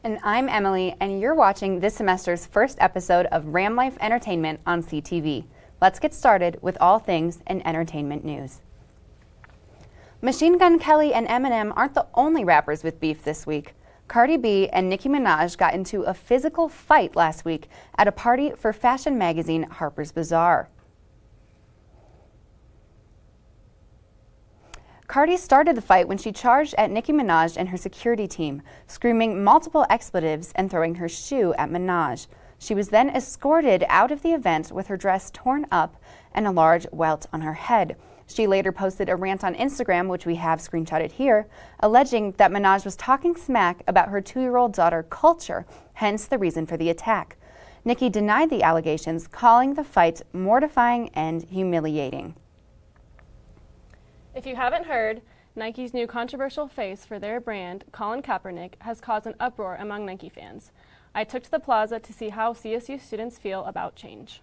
And I'm Emily, and you're watching this semester's first episode of RamLife Entertainment on CTV. Let's get started with all things in entertainment news. Machine Gun Kelly and Eminem aren't the only rappers with beef this week. Cardi B and Nicki Minaj got into a physical fight last week at a party for fashion magazine Harper's Bazaar. Cardi started the fight when she charged at Nicki Minaj and her security team, screaming multiple expletives and throwing her shoe at Minaj. She was then escorted out of the event with her dress torn up and a large welt on her head. She later posted a rant on Instagram, which we have screenshotted here, alleging that Minaj was talking smack about her 2-year-old daughter, Culture, hence the reason for the attack. Nicki denied the allegations, calling the fight mortifying and humiliating. If you haven't heard, Nike's new controversial face for their brand, Colin Kapernick, has caused an uproar among Nike fans. I took to the plaza to see how CSU students feel about change.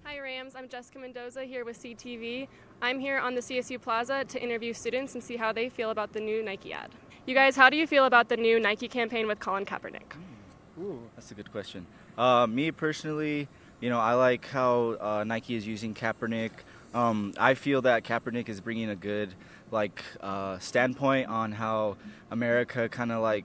Hi Rams, I'm Jessica Mendoza here with CTV. I'm here on the CSU Plaza to interview students and see how they feel about the new Nike ad. You guys, how do you feel about the new Nike campaign with Colin Kaepernick? Ooh, that's a good question. Me personally, I like how Nike is using Kaepernick. I feel that Kaepernick is bringing a good standpoint on how America kind of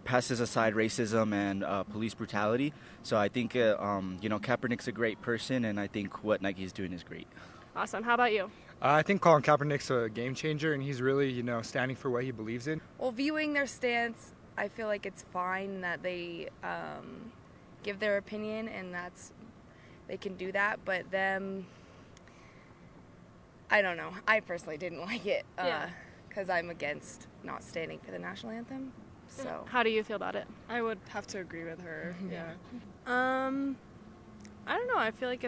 passes aside racism and police brutality. So I think Kaepernick's a great person, and I think what Nike is doing is great. Awesome. How about you? I think Colin Kaepernick's a game changer, and he's really standing for what he believes in. Well, viewing their stance, I feel like it's fine that they give their opinion, and they can do that. But them, I don't know. I personally didn't like it because I'm against not standing for the national anthem. So how do you feel about it? I would have to agree with her. Yeah. I don't know. I feel like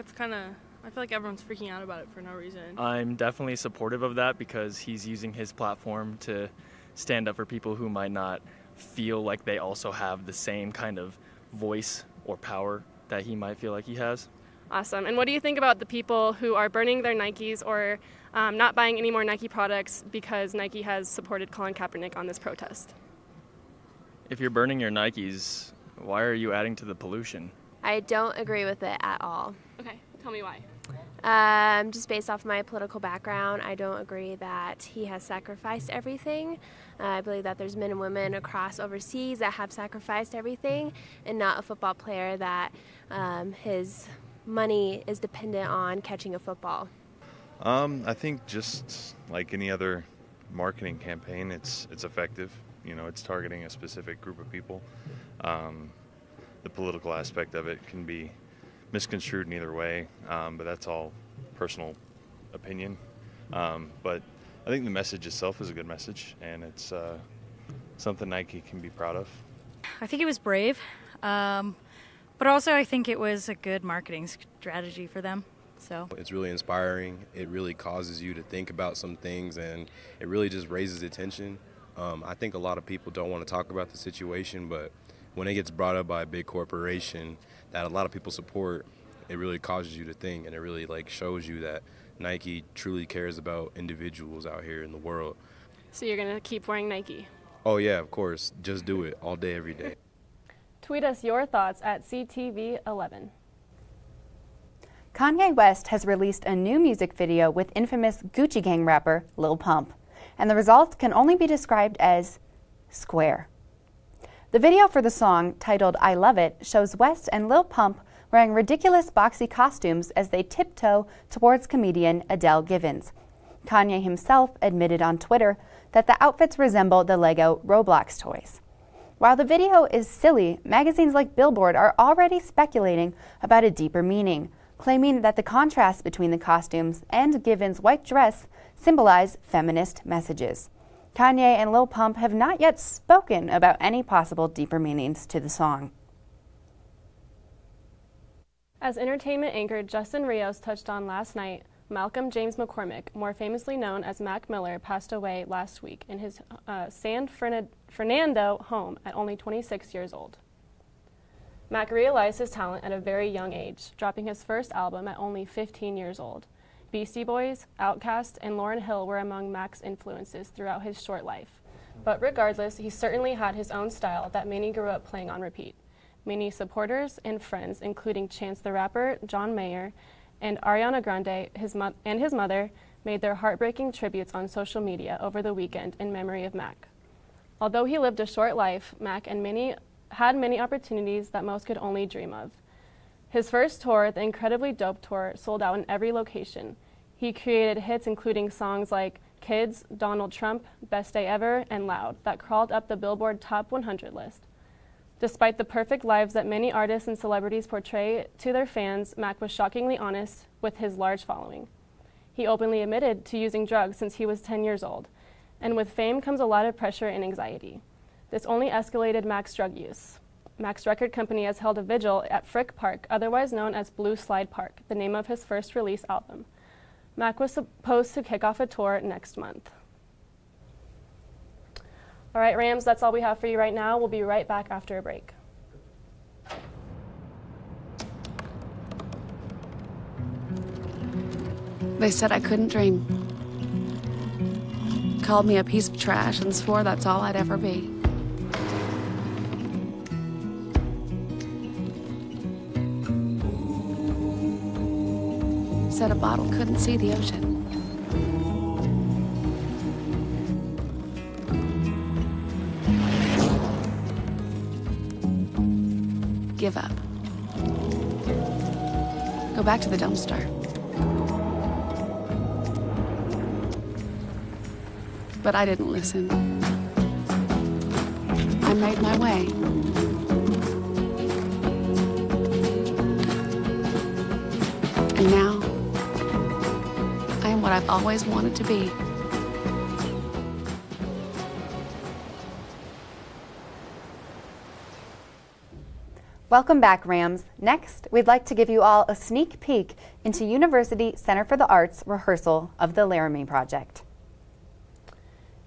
everyone's freaking out about it for no reason. I'm definitely supportive of that because he's using his platform to stand up for people who might not feel like they also have the same kind of voice or power that he might feel like he has. Awesome. And what do you think about the people who are burning their Nikes or not buying any more Nike products because Nike has supported Colin Kaepernick on this protest? If you're burning your Nikes, why are you adding to the pollution? I don't agree with it at all. Okay, tell me why. Just based off my political background, I don't agree that he has sacrificed everything. I believe that there's men and women across overseas that have sacrificed everything, and not a football player that his money is dependent on catching a football. I think just like any other marketing campaign, it's effective. It's targeting a specific group of people. The political aspect of it can be misconstrued in either way, but that's all personal opinion. But I think the message itself is a good message, and it's something Nike can be proud of. I think it was brave, but also I think it was a good marketing strategy for them. So it's really inspiring. It really causes you to think about some things, and it really just raises attention. I think a lot of people don't want to talk about the situation, but when it gets brought up by a big corporation that a lot of people support, it really causes you to think, and it really shows you that Nike truly cares about individuals out here in the world. So you're going to keep wearing Nike? Oh yeah, of course. Just do it all day, every day. Tweet us your thoughts at CTV11. Kanye West has released a new music video with infamous Gucci Gang rapper Lil Pump, and the results can only be described as square. The video for the song, titled I Love It, shows West and Lil Pump wearing ridiculous boxy costumes as they tiptoe towards comedian Adele Givens. Kanye himself admitted on Twitter that the outfits resemble the Lego Roblox toys. While the video is silly, magazines like Billboard are already speculating about a deeper meaning, claiming that the contrast between the costumes and Givens' white dress symbolize feminist messages. Kanye and Lil Pump have not yet spoken about any possible deeper meanings to the song. As entertainment anchor Justin Rios touched on last night, Malcolm James McCormick, more famously known as Mac Miller, passed away last week in his San Fernando home at only 26 years old. Mac realized his talent at a very young age, dropping his first album at only 15 years old. Beastie Boys, Outkast, and Lauryn Hill were among Mac's influences throughout his short life. But regardless, he certainly had his own style that many grew up playing on repeat. Many supporters and friends, including Chance the Rapper, John Mayer, and Ariana Grande and his mother, made their heartbreaking tributes on social media over the weekend in memory of Mac. Although he lived a short life, Mac had many opportunities that most could only dream of. His first tour, the Incredibly Dope Tour, sold out in every location. He created hits including songs like Kids, Donald Trump, Best Day Ever, and Loud that crawled up the Billboard Top 100 list. Despite the perfect lives that many artists and celebrities portray to their fans, Mac was shockingly honest with his large following. He openly admitted to using drugs since he was 10 years old, and with fame comes a lot of pressure and anxiety. This only escalated Mac's drug use. Mac's record company has held a vigil at Frick Park, otherwise known as Blue Slide Park, the name of his first release album. Mac was supposed to kick off a tour next month. All right, Rams, that's all we have for you right now. We'll be right back after a break. They said I couldn't dream. Called me a piece of trash and swore that's all I'd ever be. Said a bottle couldn't see the ocean. Give up. Go back to the dumpster. But I didn't listen. I made my way. And now, I am what I've always wanted to be. Welcome back, Rams. Next, we'd like to give you all a sneak peek into University Center for the Arts rehearsal of the Laramie Project.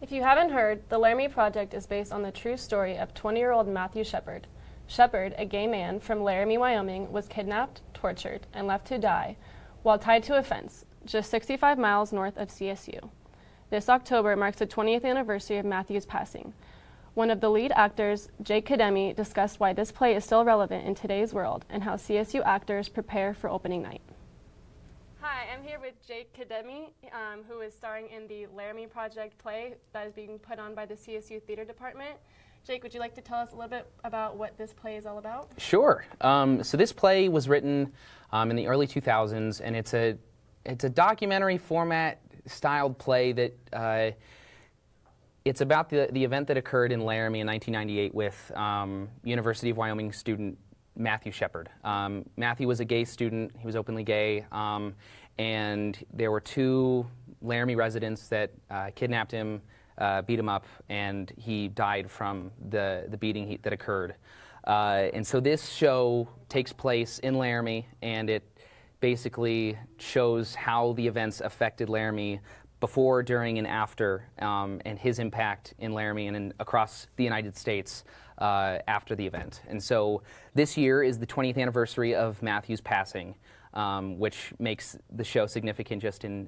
If you haven't heard, the Laramie Project is based on the true story of 20-year-old Matthew Shepard. Shepard, a gay man from Laramie, Wyoming, was kidnapped, tortured, and left to die while tied to a fence just 65 miles north of CSU. This October marks the 20th anniversary of Matthew's passing. One of the lead actors, Jake Kademi, discussed why this play is still relevant in today's world and how CSU actors prepare for opening night. Hi, I'm here with Jake Kademi, who is starring in the Laramie Project play that is being put on by the CSU Theater Department. Jake, would you like to tell us a little bit about what this play is all about? Sure. So this play was written in the early 2000s, and it's a documentary format styled play that it's about the event that occurred in Laramie in 1998 with University of Wyoming student Matthew Shepard. Matthew was a gay student. He was openly gay, and there were two Laramie residents that kidnapped him, beat him up, and he died from the beating that occurred. And so this show takes place in Laramie, and it basically shows how the events affected Laramie before, during, and after, and his impact in Laramie and across the United States after the event. And so this year is the 20th anniversary of Matthew's passing, which makes the show significant just in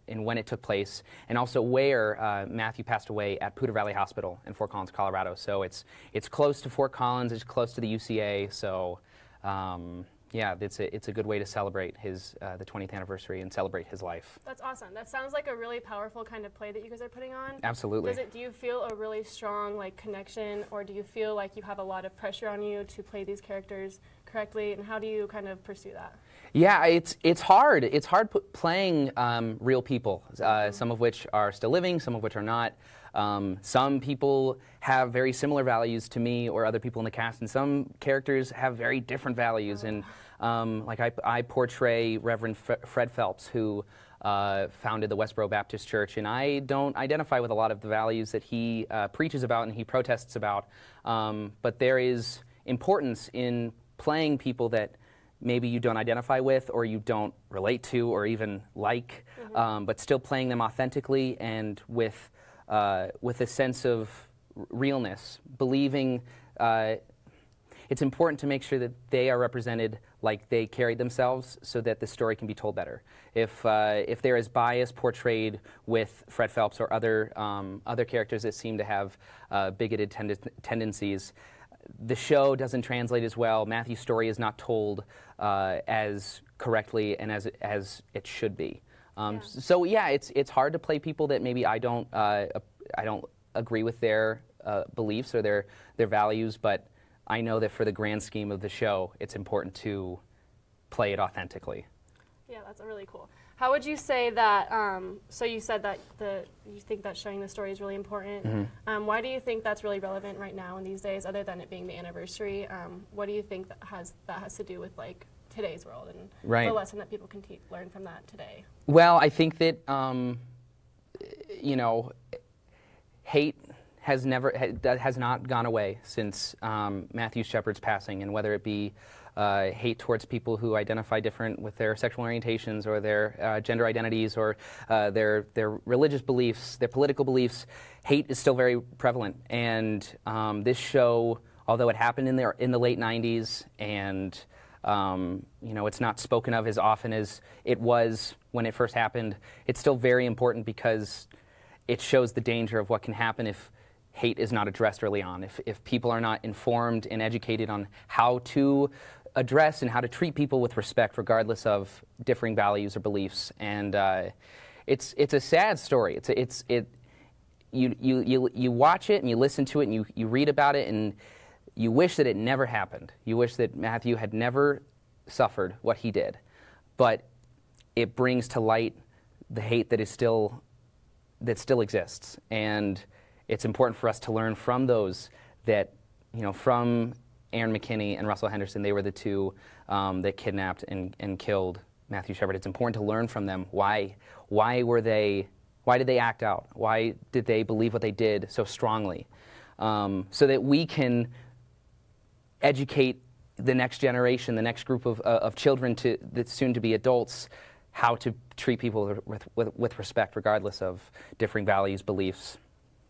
when it took place, and also where Matthew passed away at Poudre Valley Hospital in Fort Collins, Colorado. So it's close to Fort Collins, it's close to the UCA, so yeah, it's a good way to celebrate the 20th anniversary and celebrate his life. That's awesome. That sounds like a really powerful kind of play that you guys are putting on. Absolutely. Do you feel a really strong connection, or do you feel like you have a lot of pressure on you to play these characters correctly, and how do you kind of pursue that? Yeah, it's hard. It's hard playing real people, some of which are still living, some of which are not. Some people have very similar values to me or other people in the cast, and some characters have very different values. And I portray Reverend Fred Phelps, who founded the Westboro Baptist Church, and I don't identify with a lot of the values that he preaches about and he protests about. But there is importance in playing people that maybe you don't identify with or you don't relate to or even like, but still playing them authentically and with a sense of realness, believing it's important to make sure that they are represented like they carried themselves so that the story can be told better. If there is bias portrayed with Fred Phelps or other characters that seem to have bigoted tendencies, the show doesn't translate as well. Matthew's story is not told as correctly and as it should be. So yeah, it's hard to play people that maybe I don't agree with their beliefs or their values, but I know that for the grand scheme of the show, it's important to play it authentically. Yeah, that's really cool. How would you say that, so you said that you think that showing the story is really important. Mm-hmm. Why do you think that's really relevant right now in these days, other than it being the anniversary? What do you think that has to do with like today's world and the lesson that people can learn from that today? Well, I think that, hate has not gone away since Matthew Shepard's passing, and whether it be hate towards people who identify different with their sexual orientations or their gender identities or their religious beliefs, their political beliefs, hate is still very prevalent. And this show, although it happened in the late 90s and it's not spoken of as often as it was when it first happened, it's still very important because it shows the danger of what can happen if hate is not addressed early on, if people are not informed and educated on how to address and how to treat people with respect regardless of differing values or beliefs. And it's a sad story. You watch it and you listen to it and you read about it and you wish that it never happened. You wish that Matthew had never suffered what he did. But it brings to light the hate that still exists. And it's important for us to learn from those that, from Aaron McKinney and Russell Henderson. They were the two that kidnapped and killed Matthew Shepard. It's important to learn from them. Why did they act out? Why did they believe what they did so strongly? So that we can educate the next generation, the next group of children that's soon to be adults, how to treat people with respect regardless of differing values, beliefs,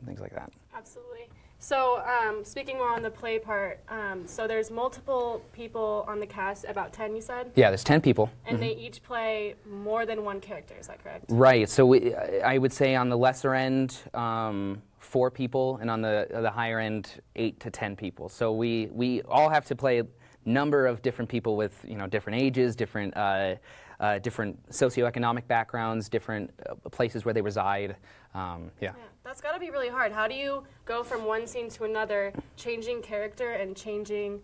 things like that. Absolutely. So speaking more on the play part, so there's multiple people on the cast, about 10 you said? Yeah, there's 10 people. And they each play more than one character, is that correct? Right, so I would say on the lesser end, 4 people, and on the higher end, 8 to 10 people. So we all have to play a number of different people with different ages, different socioeconomic backgrounds, different places where they reside. Yeah. That's got to be really hard. How do you go from one scene to another, changing character and changing,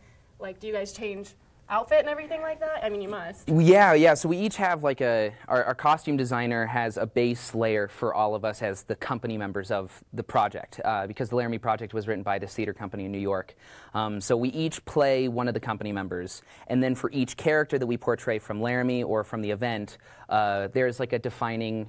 do you guys change outfit and everything like that? I mean, you must. Yeah. So we each have our costume designer has a base layer for all of us as the company members of the project, because the Laramie Project was written by this theater company in New York. So we each play one of the company members, and then for each character that we portray from Laramie or from the event, there's a defining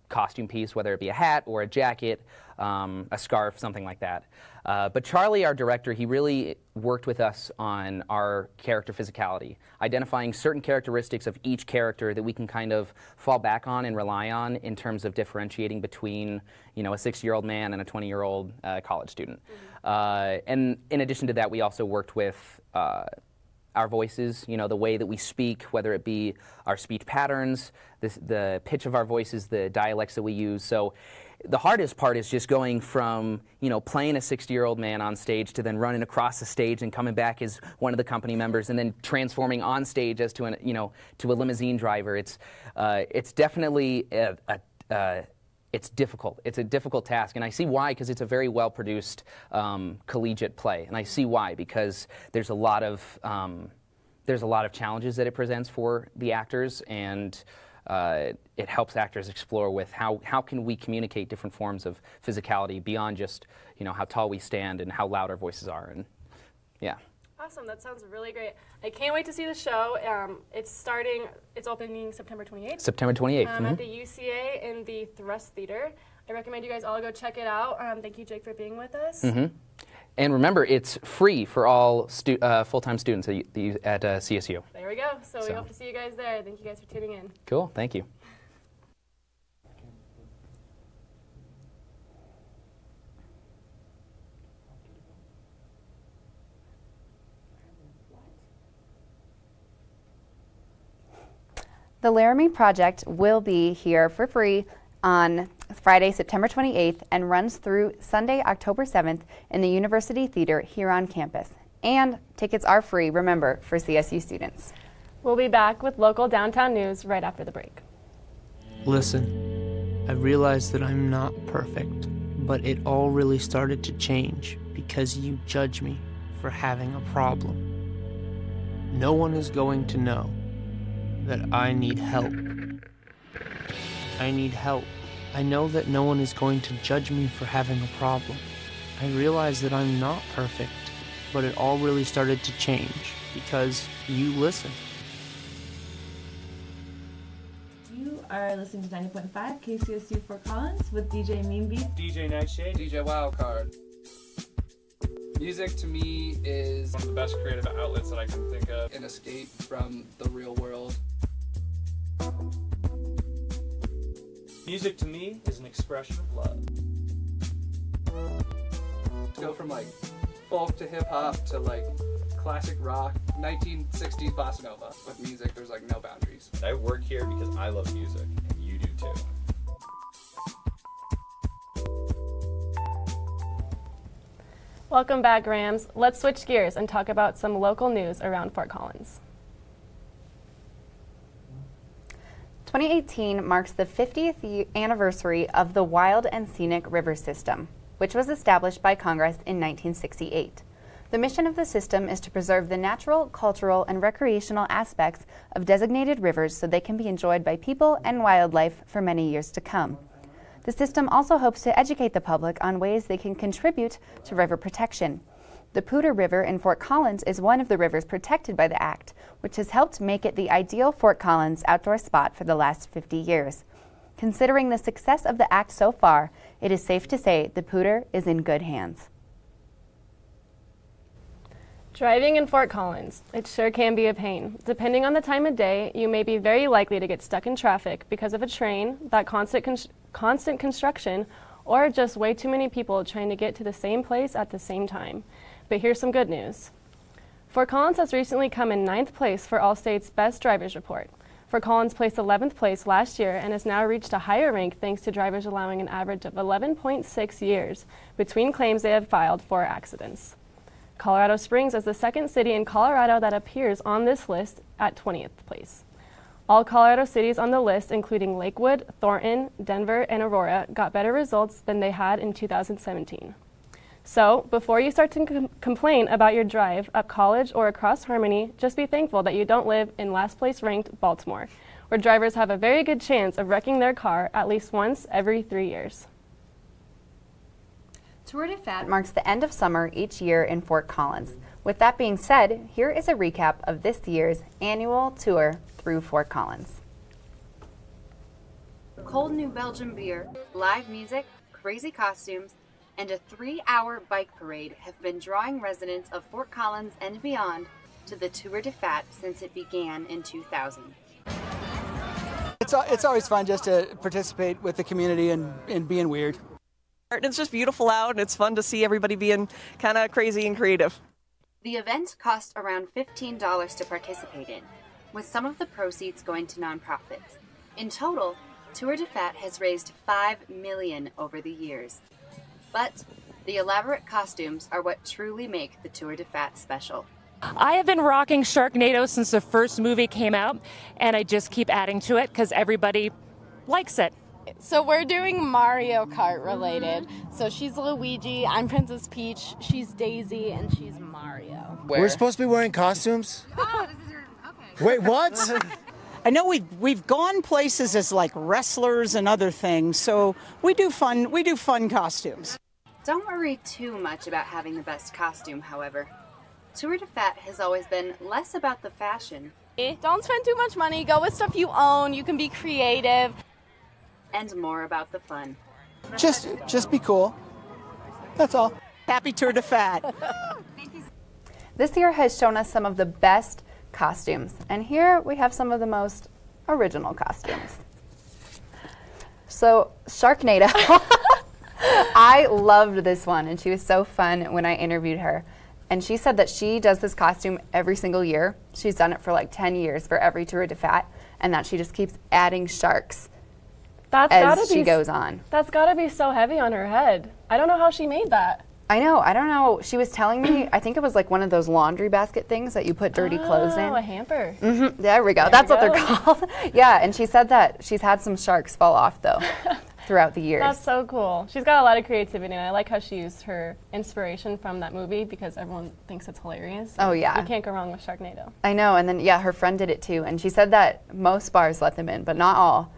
costume piece, whether it be a hat or a jacket, a scarf, something like that. But Charlie, our director, he really worked with us on our character physicality, identifying certain characteristics of each character that we can kind of fall back on and rely on in terms of differentiating between, a 60-year-old man and a 20-year-old college student. And in addition to that, we also worked with our voices, the way that we speak, whether it be our speech patterns, the pitch of our voices, the dialects that we use. So the hardest part is just going from, playing a 60-year-old man on stage to then running across the stage and coming back as one of the company members and then transforming on stage as to to a limousine driver. It's definitely it's difficult. It's a difficult task, and I see why, because it's a very well-produced collegiate play, and I see why, because there's a lot of challenges that it presents for the actors, and it helps actors explore with how can we communicate different forms of physicality beyond just how tall we stand and how loud our voices are, and yeah. Awesome, that sounds really great. I can't wait to see the show. It's opening September 28th. September 28th. At the UCA in the Thrust Theater. I recommend you guys all go check it out. Thank you, Jake, for being with us. And remember, it's free for all full-time students at CSU. There we go. So we hope to see you guys there. Thank you guys for tuning in. Cool, thank you. The Laramie Project will be here for free on Friday, September 28th and runs through Sunday, October 7th in the University Theater here on campus. And tickets are free, remember, for CSU students. We'll be back with local downtown news right after the break. Listen, I realize that I'm not perfect, but it all really started to change because you judge me for having a problem. No one is going to know that I need help. I need help. I know that no one is going to judge me for having a problem. I realize that I'm not perfect, but it all really started to change because you listen. You are listening to 90.5 KCSU Fort Collins with DJ Meanbeat, DJ Nightshade, DJ Wildcard. Music to me is one of the best creative outlets that I can think of. An escape from the real world. Music to me is an expression of love. To go from like folk to hip hop to like classic rock, 1960s bossa nova. With music, there's like no boundaries. I work here because I love music, and you do too. Welcome back, Rams. Let's switch gears and talk about some local news around Fort Collins. 2018 marks the 50th anniversary of the Wild and Scenic River System, which was established by Congress in 1968. The mission of the system is to preserve the natural, cultural, and recreational aspects of designated rivers so they can be enjoyed by people and wildlife for many years to come. The system also hopes to educate the public on ways they can contribute to river protection. The Poudre River in Fort Collins is one of the rivers protected by the Act, which has helped make it the ideal Fort Collins outdoor spot for the last 50 years. Considering the success of the Act so far, it is safe to say the Poudre is in good hands. Driving in Fort Collins, it sure can be a pain. Depending on the time of day, you may be very likely to get stuck in traffic because of a train, that constant construction, or just way too many people trying to get to the same place at the same time. But here's some good news. Fort Collins has recently come in 9th place for Allstate's Best Drivers Report. Fort Collins placed 11th place last year and has now reached a higher rank thanks to drivers allowing an average of 11.6 years between claims they have filed for accidents. Colorado Springs is the second city in Colorado that appears on this list at 20th place. All Colorado cities on the list, including Lakewood, Thornton, Denver, and Aurora, got better results than they had in 2017. So, before you start to complain about your drive up College or across Harmony, just be thankful that you don't live in last place ranked Baltimore, where drivers have a very good chance of wrecking their car at least once every 3 years. Tour de Fat marks the end of summer each year in Fort Collins. With that being said, here is a recap of this year's annual tour through Fort Collins. Cold New Belgium beer, live music, crazy costumes, and a 3-hour bike parade have been drawing residents of Fort Collins and beyond to the Tour de Fat since it began in 2000. It's always fun just to participate with the community and being weird. It's just beautiful out, and it's fun to see everybody being kind of crazy and creative. The event cost around $15 to participate in, with some of the proceeds going to nonprofits. In total, Tour de Fat has raised $5 million over the years. But the elaborate costumes are what truly make the Tour de Fat special. I have been rocking Sharknado since the first movie came out, and I just keep adding to it because everybody likes it. So we're doing Mario Kart related. So she's Luigi, I'm Princess Peach, she's Daisy, and she's Mario. We're supposed to be wearing costumes? Oh, this is your, okay. Wait, what? I know we've gone places as like wrestlers and other things, so we do fun costumes. Don't worry too much about having the best costume, however. Tour de Fat has always been less about the fashion. Don't spend too much money, go with stuff you own, you can be creative. And more about the fun. Just be cool. That's all. Happy Tour de Fat. This year has shown us some of the best costumes, and here we have some of the most original costumes. So, Sharknado. I loved this one, and she was so fun when I interviewed her. And she said that she does this costume every single year. She's done it for like 10 years for every Tour de Fat. and that she just keeps adding sharks That's as she goes on. That's gotta be so heavy on her head. I don't know how she made that. I know. I don't know. She was telling me, I think it was like one of those laundry basket things that you put dirty clothes in. Oh, a hamper. There we go. That's what they're called. Yeah, and she said that she's had some sharks fall off, though, throughout the years. That's so cool. She's got a lot of creativity, and I like how she used her inspiration from that movie because everyone thinks it's hilarious. Oh, yeah. You can't go wrong with Sharknado. I know. And then, yeah, her friend did it, too. And she said that most bars let them in, but not all.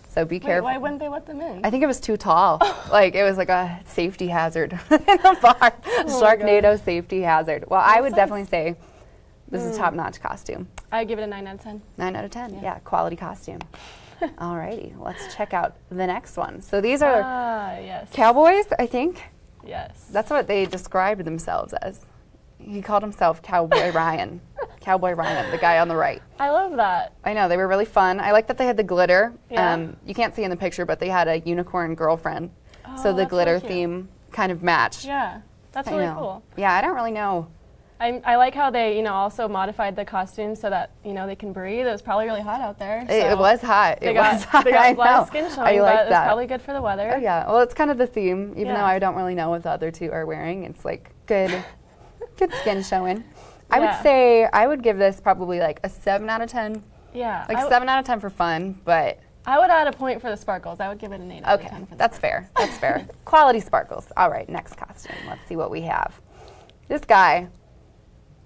So be careful. Why wouldn't they let them in? I think it was too tall. Like, it was like a safety hazard in the bar. Sharknado safety hazard. Well, I would definitely say this is a top-notch costume. I'd give it a 9 out of 10. 9 out of 10, yeah, quality costume. Alrighty, let's check out the next one. So these are yes. cowboys, I think. Yes. That's what they described themselves as. He called himself Cowboy Ryan. Cowboy Ryan, the guy on the right. I love that. I know, they were really fun. I like that they had the glitter. Yeah. You can't see in the picture, but they had a unicorn girlfriend. Oh, So the that's glitter really cute. theme kind of matched. Yeah, that's I really know. cool. Yeah, I don't really know. I like how they, also modified the costumes so that, they can breathe. It was probably really hot out there. It was hot. They It got, was hot. They got I a lot of know. skin showing, I like but that. it's probably good for the weather. Oh, yeah. Well, it's kind of the theme, even Yeah. though I don't really know what the other two are wearing. It's like good, good skin showing. I would say I would give this probably like a 7 out of 10. Yeah. Like 7 out of 10 for fun, but. I would add a point for the sparkles. I would give it an 8 out of 10 for the that's fair. That's fair. Quality sparkles. All right, next costume. Let's see what we have. This guy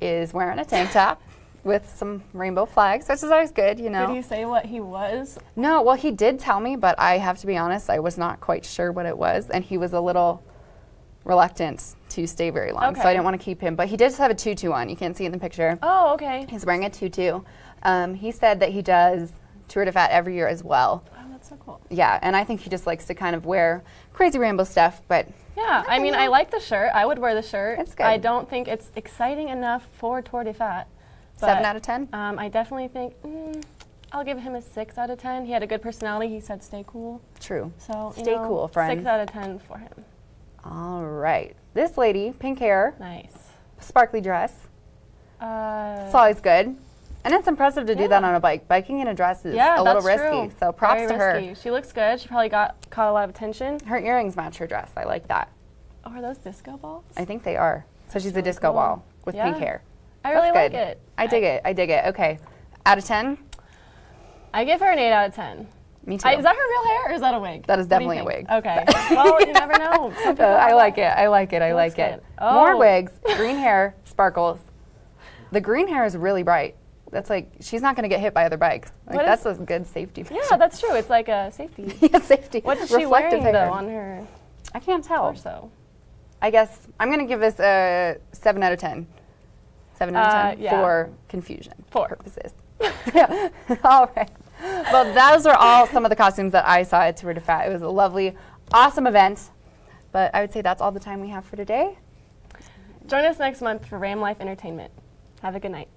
is wearing a tank top with some rainbow flags, which is always good, Did he say what he was? No, well, he did tell me, but I have to be honest, I was not quite sure what it was, and he was a little reluctant to stay very long, so I didn't want to keep him. But he did have a tutu on. You can't see in the picture. Oh, okay. He's wearing a tutu. He said that he does Tour de Fat every year as well. Oh, that's so cool. Yeah, and I think he just likes to kind of wear crazy rainbow stuff, but... Yeah, I mean, I like the shirt. I would wear the shirt. It's good. I don't think it's exciting enough for Tour de Fat. 7 out of 10? I definitely think I'll give him a 6 out of 10. He had a good personality. He said stay cool. True. So Stay cool, friends. 6 out of 10 for him. All right. This lady, pink hair. Nice. Sparkly dress. It's always good. And it's impressive to do that on a bike. Biking in a dress is a little risky, true. so props Very to her. risky. She looks good. She probably caught a lot of attention. Her earrings match her dress. I like that. Oh, are those disco balls? I think they are. So she's a disco ball with pink hair. I really That's like good. it. I dig it. I dig it. Okay. Out of 10? I give her an 8 out of 10. Me too. Is that her real hair or is that a wig? That is What do you definitely a think? wig. Okay. Well, you never know. Some people I have like it. that. I like it. I Looks like it. good. Oh. More wigs, green hair, sparkles. The green hair is really bright. That's like, she's not going to get hit by other bikes. Like, that's a good safety feature. Yeah, that's true. It's like a safety. Yeah, safety. What is she Reflective wearing, hair. though, on her I can't tell. torso? I guess I'm going to give this a 7 out of 10. 7 out of 10 for confusion purposes. Yeah. All right. Well, those are all some of the costumes that I saw at Tour de Fat. It was a lovely, awesome event. But I would say that's all the time we have for today. Join us next month for RamLife Entertainment. Have a good night.